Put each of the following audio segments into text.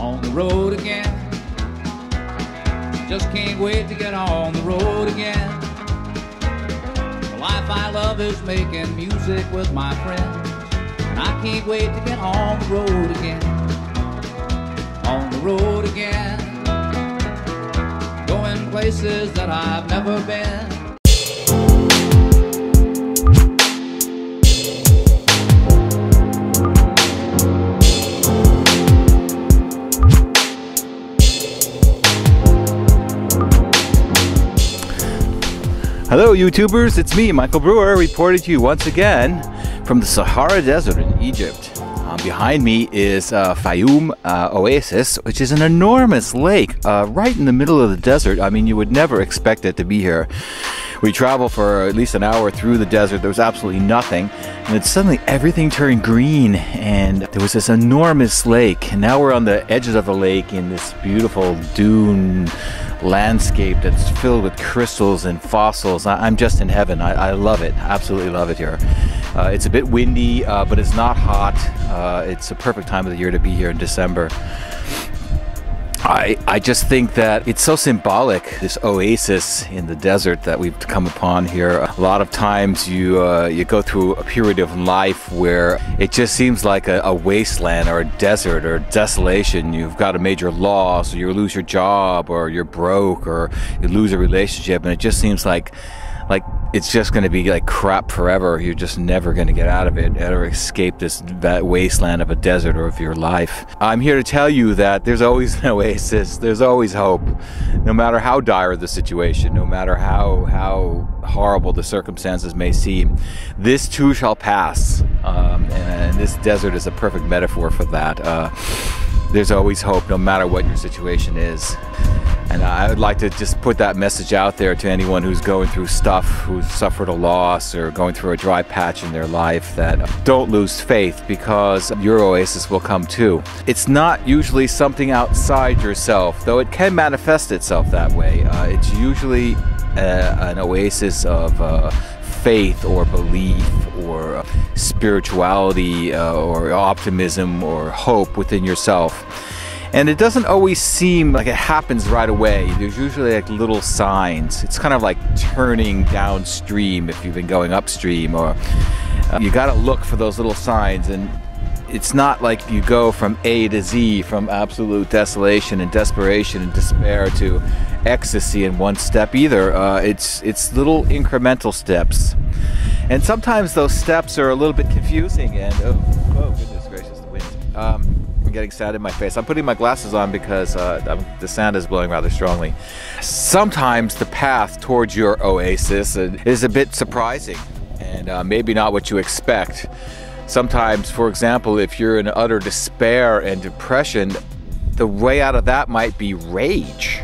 on the road again. Just can't wait to get on the road again. The life I love is making music with my friends, and I can't wait to get on the road again. On the road again, going places that I've never been. Hello YouTubers, it's me, Michael Brewer, reporting to you once again from the Sahara Desert in Egypt. Behind me is Fayoum Oasis, which is an enormous lake right in the middle of the desert. I mean, you would never expect it to be here. We traveled for at least an hour through the desert. There was absolutely nothing, and then suddenly everything turned green, and there was this enormous lake. And now we're on the edges of the lake in this beautiful dune landscape that's filled with crystals and fossils. I'm just in heaven. I love it. Absolutely love it here. It's a bit windy, but it's not hot. It's a perfect time of the year to be here in December. I just think that it's so symbolic, this oasis in the desert that we've come upon here. A lot of times you go through a period of life where it just seems like a wasteland or a desert or desolation. You've got a major loss, or you lose your job, or you're broke, or you lose a relationship, and it just seems like it's just going to be like crap forever. You're just never going to get out of it or escape that wasteland of a desert or of your life. I'm here to tell you that there's always an oasis. There's always hope. No matter how dire the situation, no matter how horrible the circumstances may seem, this too shall pass. And this desert is a perfect metaphor for that. There's always hope, no matter what your situation is. And I would like to just put that message out there to anyone who's going through stuff, who's suffered a loss or going through a dry patch in their life, that don't lose faith, because your oasis will come too. It's not usually something outside yourself, though it can manifest itself that way. It's usually an oasis of faith or belief or spirituality or optimism or hope within yourself. And it doesn't always seem like it happens right away. There's usually like little signs. It's kind of like turning downstream if you've been going upstream, or you got to look for those little signs. And it's not like you go from A to Z, from absolute desolation and desperation and despair to ecstasy in one step either. It's little incremental steps. And sometimes those steps are a little bit confusing, and oh goodness gracious, the wind. I'm getting sand in my face. I'm putting my glasses on because the sand is blowing rather strongly. Sometimes the path towards your oasis is a bit surprising, and maybe not what you expect. Sometimes, for example, if you're in utter despair and depression, the way out of that might be rage.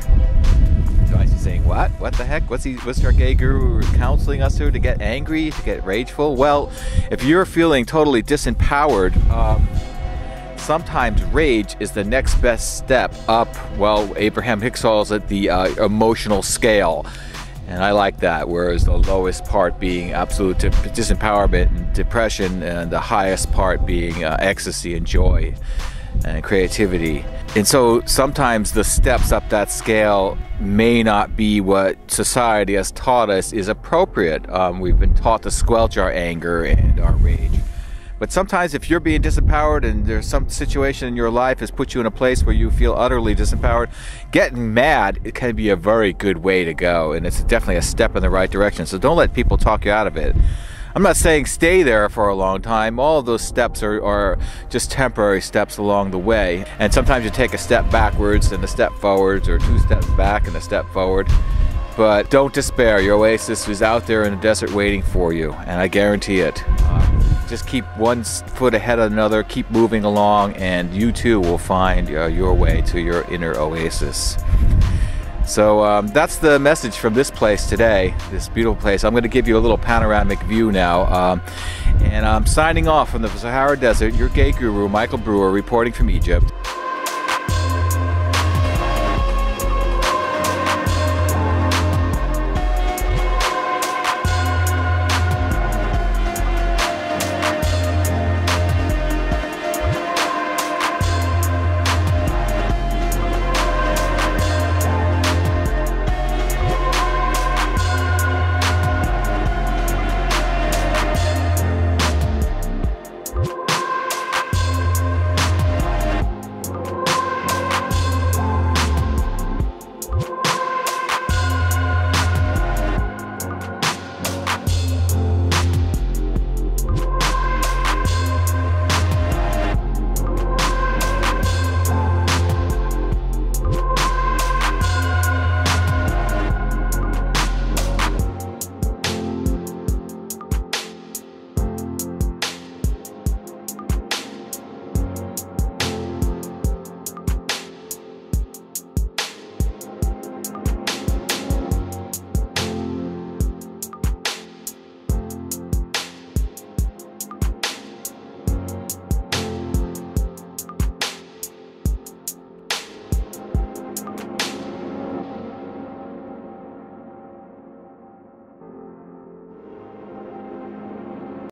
Saying what? What the heck? What's our gay guru counseling us to get angry, to get rageful? Well, if you're feeling totally disempowered, sometimes rage is the next best step up. Well, Abraham Hicks calls it the emotional scale, and I like that. Whereas the lowest part being absolute disempowerment and depression, and the highest part being ecstasy and joy and creativity. And so sometimes the steps up that scale may not be what society has taught us is appropriate. We've been taught to squelch our anger and our rage. But sometimes if you're being disempowered and there's some situation in your life has put you in a place where you feel utterly disempowered, getting mad, it can be a very good way to go. And it's definitely a step in the right direction. So don't let people talk you out of it. I'm not saying stay there for a long time. All of those steps are just temporary steps along the way. And sometimes you take a step backwards and a step forwards, or two steps back and a step forward. But don't despair. Your oasis is out there in the desert waiting for you, and I guarantee it. Just keep one foot ahead of another, keep moving along, and you too will find your way to your inner oasis. So that's the message from this place today, this beautiful place. I'm going to give you a little panoramic view now. And I'm signing off from the Sahara Desert, your gay guru, Michael Brewer, reporting from Egypt.